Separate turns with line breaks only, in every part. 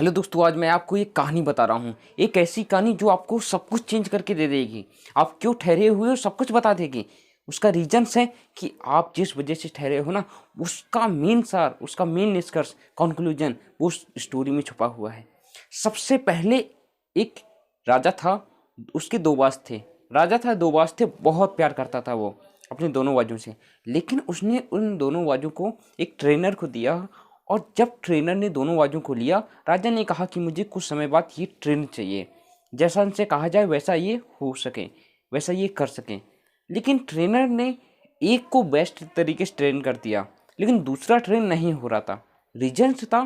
Hello दोस्तों, आज मैं आपको एक कहानी बता रहा हूँ। एक ऐसी कहानी जो आपको सब कुछ चेंज करके दे देगी। आप क्यों ठहरे हुए हो सब कुछ बता देगी। उसका रीजंस है कि आप जिस वजह से ठहरे हो ना, उसका मेन सार, उसका मेन निष्कर्ष, कंक्लूजन वो उस स्टोरी में छुपा हुआ है। सबसे पहले एक राजा था, उसके दो बाज थे। राजा था, दो बाज थे, बहुत प्यार करता था वो अपने दोनों बाजों से। लेकिन उसने उन दोनों बाजों को एक ट्रेनर को दिया, और जब ट्रेनर ने दोनों बाजों को लिया, राजा ने कहा कि मुझे कुछ समय बाद ये ट्रेन चाहिए, जैसा उनसे कहा जाए वैसा ये हो सके, वैसा ये कर सके। लेकिन ट्रेनर ने एक को बेस्ट तरीके से ट्रेन कर दिया, लेकिन दूसरा ट्रेन नहीं हो रहा था। रीजन था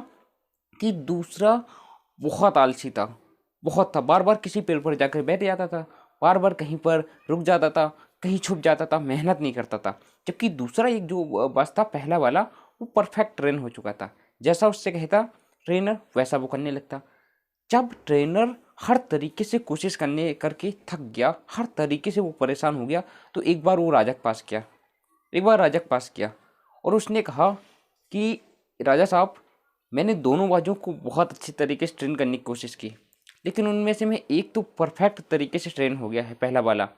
कि दूसरा बहुत आलसी था, बहुत था। बार बार किसी पेड़ पर जाकर बैठ जाता था, बार बार कहीं पर रुक जाता था, कहीं छुप जाता था, मेहनत नहीं करता था। जबकि दूसरा एक जो बस था, पहला वाला, वो परफेक्ट ट्रेन हो चुका था। जैसा उससे कहता ट्रेनर वैसा वो करने लगता। जब ट्रेनर हर तरीके से कोशिश करने करके थक गया, हर तरीके से वो परेशान हो गया, तो एक बार वो राजा के पास गया, एक बार राजा के पास गया और उसने कहा कि राजा साहब, मैंने दोनों बाजों को बहुत अच्छी तरीके से ट्रेन करने की कोशिश की, लेकिन उनमें से मैं एक तो परफेक्ट तरीके से ट्रेन हो गया है, पहला वाला।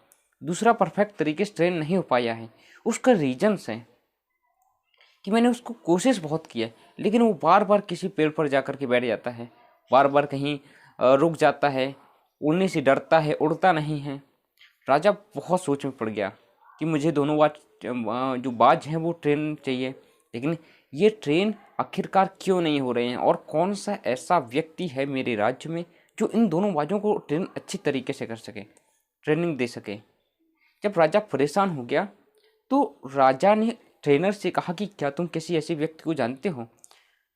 दूसरा परफेक्ट तरीके से ट्रेन नहीं हो पाया है। उसका रीजन्स है कि मैंने उसको कोशिश बहुत की है, लेकिन वो बार बार किसी पेड़ पर जा कर के बैठ जाता है, बार बार कहीं रुक जाता है, उड़ने से डरता है, उड़ता नहीं है। राजा बहुत सोच में पड़ गया कि मुझे दोनों बाज जो बाज हैं वो ट्रेन चाहिए, लेकिन ये ट्रेन आखिरकार क्यों नहीं हो रहे हैं, और कौन सा ऐसा व्यक्ति है मेरे राज्य में जो इन दोनों बाजों को ट्रेन अच्छी तरीके से कर सके, ट्रेनिंग दे सके। जब राजा परेशान हो गया, तो राजा ने ट्रेनर से कहा कि क्या तुम किसी ऐसे व्यक्ति को जानते हो।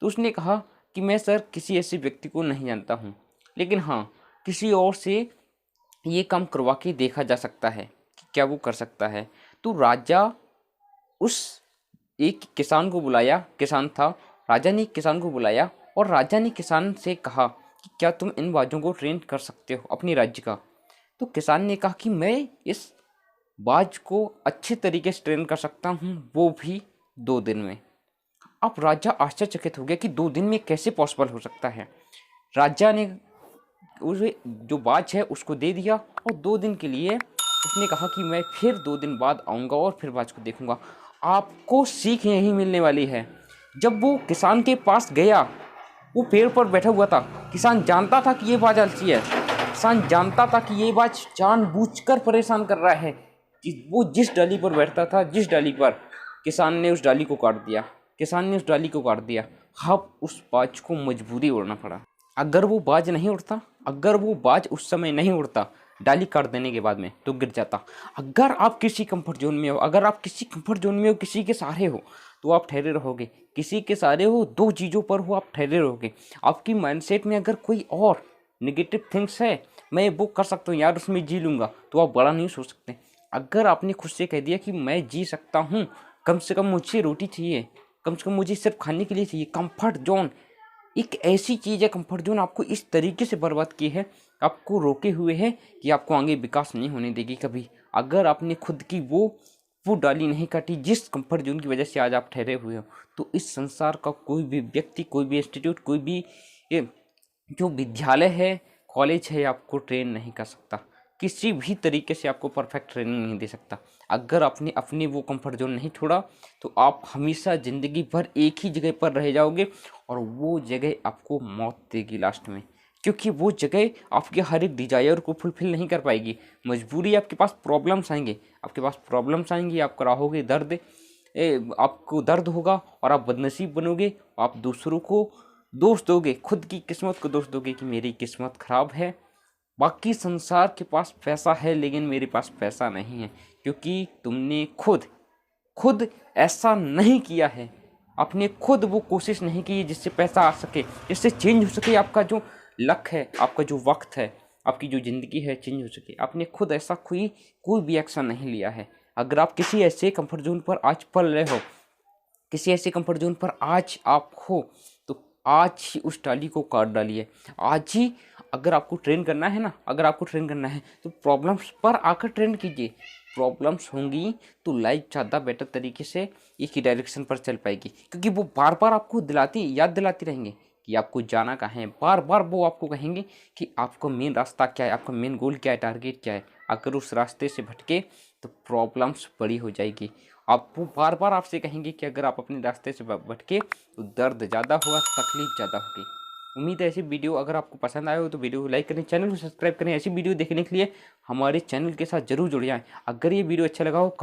तो उसने कहा कि मैं सर किसी ऐसे व्यक्ति को नहीं जानता हूँ, लेकिन हाँ, किसी और से ये काम करवा के देखा जा सकता है कि क्या वो कर सकता है। तो राजा उस एक किसान को बुलाया, किसान था। राजा ने एक किसान को बुलाया और राजा ने किसान से कहा कि क्या तुम इन बाजों को ट्रेन कर सकते हो अपनी राज्य का। तो किसान ने कहा कि मैं इस बाज को अच्छे तरीके से ट्रेन कर सकता हूँ, वो भी 2 दिन में। अब राजा आश्चर्यचकित हो गया कि 2 दिन में कैसे पॉसिबल हो सकता है। राजा ने उसे जो बाज है उसको दे दिया, और 2 दिन के लिए उसने कहा कि मैं फिर 2 दिन बाद आऊँगा और फिर बाज को देखूंगा। आपको सीख यही मिलने वाली है। जब वो किसान के पास गया, वो पेड़ पर बैठा हुआ था। किसान जानता था कि ये बाज आलसी है, किसान जानता था कि ये बाज जानबूझकर परेशान कर रहा है। कि वो जिस डाली पर बैठता था, जिस डाली पर, किसान ने उस डाली को काट दिया, किसान ने उस डाली को काट दिया। अब उस बाज को मजबूरी उड़ना पड़ा। अगर वो बाज नहीं उड़ता, अगर वो बाज उस समय नहीं उड़ता, डाली काट देने के बाद में, तो गिर जाता। अगर आप किसी कंफर्ट जोन में हो, अगर आप किसी कंफर्ट जोन में हो, किसी के सहारे हो, तो आप ठहरे रहोगे। किसी के सहारे हो, दो चीज़ों पर हो, आप ठहरे रहोगे। आपकी माइंडसेट में अगर कोई और निगेटिव थिंग्स है, मैं वो कर सकता हूँ यार, उसमें जी लूँगा, तो आप बड़ा नहीं सोच सकते। अगर आपने खुद से कह दिया कि मैं जी सकता हूँ, कम से कम मुझे रोटी चाहिए, कम से कम मुझे सिर्फ खाने के लिए चाहिए। कंफर्ट जोन एक ऐसी चीज़ है, कंफर्ट जोन आपको इस तरीके से बर्बाद की है, आपको रोके हुए है कि आपको आगे विकास नहीं होने देगी कभी। अगर आपने खुद की वो डाली नहीं काटी जिस कंफर्ट जोन की वजह से आज आप ठहरे हुए हो, तो इस संसार का कोई भी व्यक्ति, कोई भी इंस्टीट्यूट, कोई भी ये जो विद्यालय है, कॉलेज है, आपको ट्रेन नहीं कर सकता। किसी भी तरीके से आपको परफेक्ट ट्रेनिंग नहीं दे सकता। अगर आपने अपने वो कंफर्ट जोन नहीं छोड़ा, तो आप हमेशा ज़िंदगी भर एक ही जगह पर रह जाओगे, और वो जगह आपको मौत देगी लास्ट में। क्योंकि वो जगह आपके हर एक डिजायर को फुलफिल नहीं कर पाएगी। मजबूरी, आपके पास प्रॉब्लम्स आएंगे, आपके पास प्रॉब्लम्स आएंगी, आप कराहोगे दर्द, आपको दर्द होगा, और आप बदनसीब बनोगे। आप दूसरों को दोष दोगे, खुद की किस्मत को दोष दोगे कि मेरी किस्मत खराब है, बाकी संसार के पास पैसा है लेकिन मेरे पास पैसा नहीं है। क्योंकि तुमने खुद खुद ऐसा नहीं किया है, आपने खुद वो कोशिश नहीं की जिससे पैसा आ सके, जिससे चेंज हो सके आपका जो लक है, आपका जो वक्त है, आपकी जो ज़िंदगी है, चेंज हो सके। आपने खुद ऐसा कोई भी एक्शन नहीं लिया है। अगर आप किसी ऐसे कंफर्ट जोन पर आज पल रहे हो, किसी ऐसे कंफर्ट जोन पर आज आप हो, तो आज ही उस डाली को काट डालिए। आज ही अगर आपको ट्रेन करना है ना, अगर आपको ट्रेन करना है, तो प्रॉब्लम्स पर आकर ट्रेन कीजिए। प्रॉब्लम्स होंगी तो लाइफ ज़्यादा बेटर तरीके से एक ही डायरेक्शन पर चल पाएगी, क्योंकि वो बार बार आपको याद दिलाती रहेंगे कि आपको जाना कहाँ है। बार बार वो आपको कहेंगे कि आपका मेन रास्ता क्या है, आपका मेन गोल क्या है, टारगेट क्या है। अगर उस रास्ते से भटके तो प्रॉब्लम्स बड़ी हो जाएगी। आप वो बार बार आपसे कहेंगे कि अगर आप अपने रास्ते से भटके तो दर्द ज़्यादा होगा, तकलीफ ज़्यादा होगी। उम्मीद है ऐसी वीडियो अगर आपको पसंद आए हो तो वीडियो को लाइक करें, चैनल को सब्सक्राइब करें। ऐसी वीडियो देखने के लिए हमारे चैनल के साथ जरूर जुड़ जाएं। अगर ये वीडियो अच्छा लगा हो